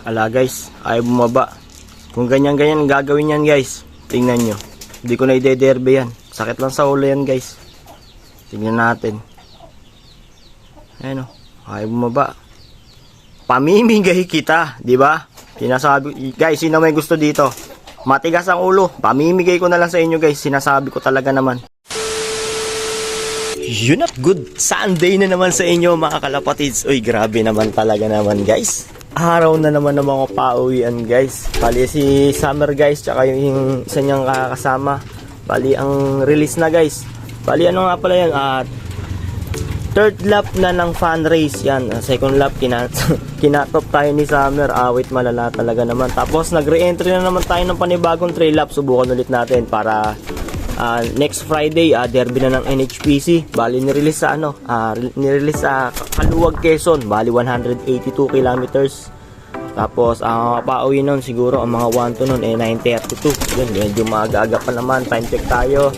Ala guys, ayaw bumaba. Kung ganyan-ganyan gagawin yan guys, tingnan nyo. Hindi ko na ide-derby yan. Sakit lang sa ulo yan guys. Tingnan natin. Ayan o, ayaw bumaba. Pamimigay kita, di ba? Sinasabi, guys, sino may gusto dito? Matigas ang ulo, pamimigay ko na lang sa inyo guys. Sinasabi ko talaga naman. Yun at good Sunday na naman sa inyo mga kalapatids. Uy, grabe naman talaga naman guys. Araw na naman ng mga pauwian guys. Bali si Summer guys, tsaka yung isa niyang kakasama. Bali ang release na guys. Bali ano nga pala yan, third lap na ng fan race yan. Second lap kinatop tayo ni Summer. Wait, malala talaga naman. Tapos nag-re-entry na naman tayo ng panibagong trail lap. Subukan ulit natin para next Friday derby na ng NHPC. Bali nirelease sa nirelease sa Kaluwag, Quezon. Bali 182 kilometers. Tapos pauwi nun siguro ang mga 1 to nun 9:32. Yun, medyo maaga-aga pa naman. Time check tayo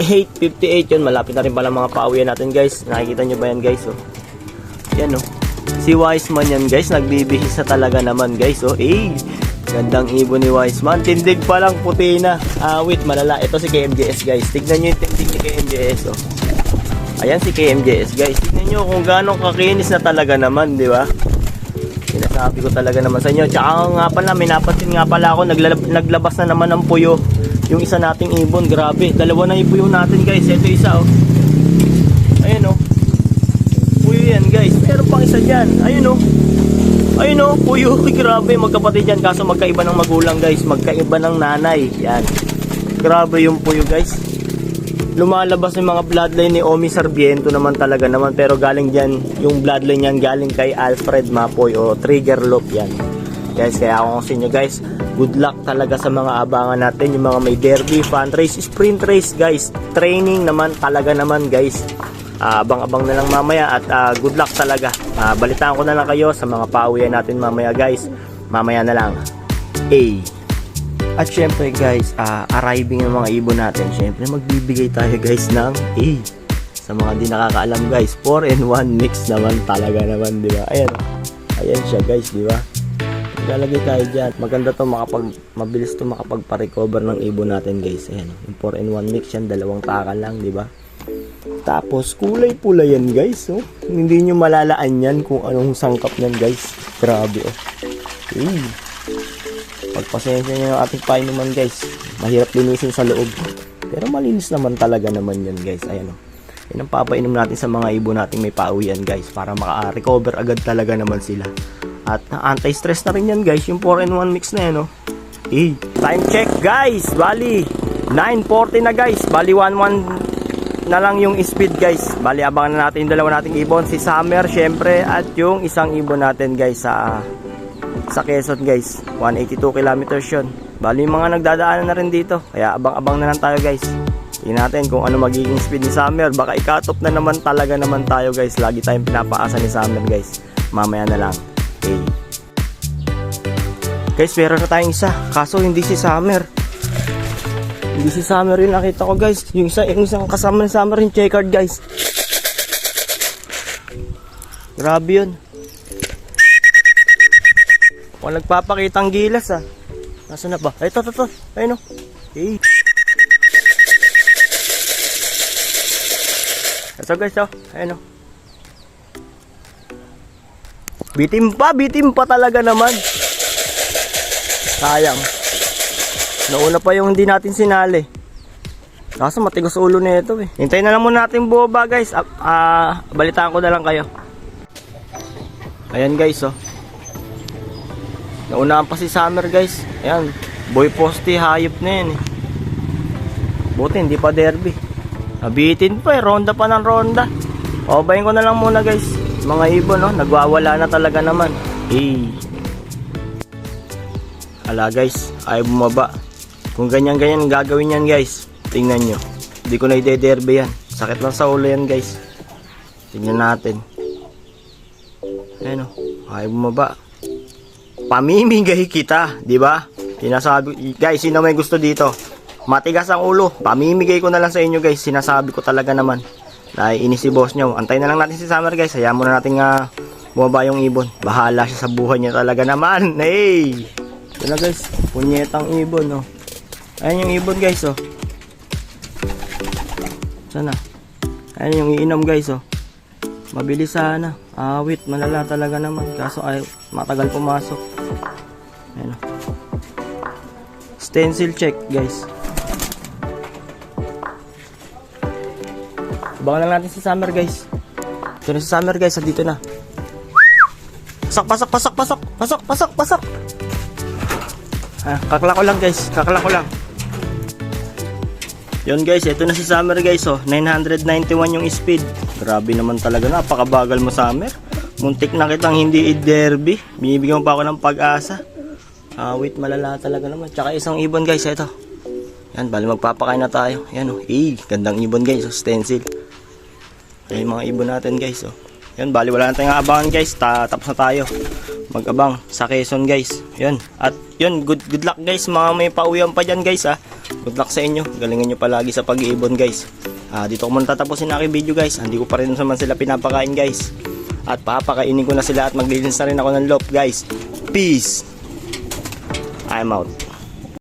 8:58. Yun, malapit na rin pala mga pauwian natin guys. Nakikita nyo ba yan guys? Yan si Wiseman yan guys, nagbibihis na talaga naman guys. Gandang ibon ni Wiseman. Tindig pa lang, puti na. Wait, malala. Ito si KMJS guys. Tignan nyo yung tindig ni KMJS. Ayan si KMJS guys. Tignan nyo kung gano'ng kakinis na talaga naman, di ba? Sinasabi ko talaga naman sa inyo. Tsaka nga pala, may napansin nga pala ako. Naglabas na naman ng puyo. Yung isa nating ibon. Grabe. Dalawa na yung puyo natin guys. Ito isa Ayun puyo yan guys. Meron pang isa dyan. Ayun puyo. Grabe, magkapatid yan. Kaso magkaiba ng magulang guys. Magkaiba ng nanay. Yan. Grabe yung puyo guys. Lumalabas yung mga bloodline ni Omi Sarmiento naman talaga naman. Pero galing dyan, yung bloodline yan galing kay Alfred Mapoy o Trigger Loop yan. Guys, kaya ako sa inyo guys, good luck talaga sa mga abangan natin. Yung mga may derby, fan race, sprint race guys. Training naman talaga naman guys. Abang-abang na lang mamaya at good luck talaga. Balitaan ko na lang kayo sa mga pauwian natin mamaya guys. Mamaya na lang. At syempre guys, arriving ng mga ibon natin. Syempre magbibigay tayo guys ng sa mga di nakakaalam guys, 4-in-1 mix naman talaga naman, di ba? Ayan siya guys, di ba? Lalagay tayo dyan. Maganda to, mabilis to makapagpa-recover ng ibon natin guys. Ayan, yung 4-in-1 mix yan, dalawang taka lang, di ba? Tapos kulay pula yan guys. Hindi nyo malalaan yan kung anong sangkap yan guys. Grabe pagpasensya nyo yung ating painuman guys. Mahirap linisin sa loob, pero malinis naman talaga naman yan guys. Ayan yan ang papainom natin sa mga ibon natin may pauwian guys, para maka-recover agad talaga naman sila. At anti-stress na rin yan guys, yung 4-in-1 mix na yan time check guys. Bali 9:40 na guys. Bali 1-1 na lang yung speed guys. Bali abangan na natin yung dalawa nating ibon, si Summer syempre at yung isang ibon natin guys sa Quezon guys. 182 kilometers yun. Bali yung mga nagdadaanan na rin dito, kaya abang-abang na lang tayo guys. Tingnan natin kung ano magiging speed ni Summer. Baka ikatop na naman talaga naman tayo guys. Lagi tayong pinapaasa ni Summer guys. Mamaya na lang. Guys, meron na tayong isa, kaso hindi si Summer. Hindi si Summer yung nakita ko guys. Yung isang kasama ni Summer yung checkered guys. Grabe yun. Kung nagpapakitang gilas Nasaan na ba? Ito. Ayun Ito guys Ayun Bitim pa talaga naman. Sayang. Nauna pa yung hindi natin sinali. Kaso matigas ulo na ito Hintayin na lang muna natin buoba guys. Balitaan ko na lang kayo. Ayan guys Naunahan pa si Summer guys. Ayan, boy poste, hayop na yan Buti hindi pa derby. Nabitin pa ronda pa ng ronda. Bayin ko na lang muna guys. Mga ibon nagwawala na talaga naman. Ala guys, ayaw bumaba. Kung ganyan-ganyan gagawin yan guys. Tingnan nyo, hindi ko na ide-derby yan. Sakit lang sa ulo yan guys. Tingnan natin. Ayan ayaw bumaba. Pamimigay kita, di ba? Sinasabi guys, sino may gusto dito? Matigas ang ulo, pamimigay ko na lang sa inyo guys. Sinasabi ko talaga naman. Naiinis si boss nyo. Antayin na lang natin si Summer guys. Hayaan muna natin bumaba yung ibon. Bahala siya sa buhay niya talaga naman. Hey! Ito na guys, punyetang ibon, oh. Ayan yung ibon guys, oh. Sana. Ayan yung iinom guys, oh. Mabilis sana. Awit, malala talaga naman. Kaso ay matagal pumasok. Ayan, oh. Stencil check guys. Abangan lang natin si Summer guys. Ito na si Summer guys, dito na. Pasok. Kakla ko lang guys, kakla ko lang. Yun guys, ito na si Summer guys, oh. 991 yung speed. Grabe naman talaga, napakabagal mo Summer. Muntik na kitang hindi i-derby. Binibigyan mo pa ako ng pag-asa. Wait, malala talaga naman. Tsaka isang ibon guys, ito. Yan, bali magpapakain na tayo. Yan, oh. Gandang ibon guys, oh. Stencil. Ayan yung mga ibon natin guys, oh. Yan, bali wala na tayong abangan guys. Tapos na tayo mag-abang sa Quezon guys. Yan. At yun, good luck guys. Mga may pauwian pa dyan guys, ha. Good luck sa inyo. Galingan nyo palagi sa pag-iibon guys. Dito ko muna tatapusin na aking video guys. Hindi ko pa rin naman sila pinapakain guys. At papakainin ko na sila at maglilinis na rin ako ng loop guys. Peace. I'm out.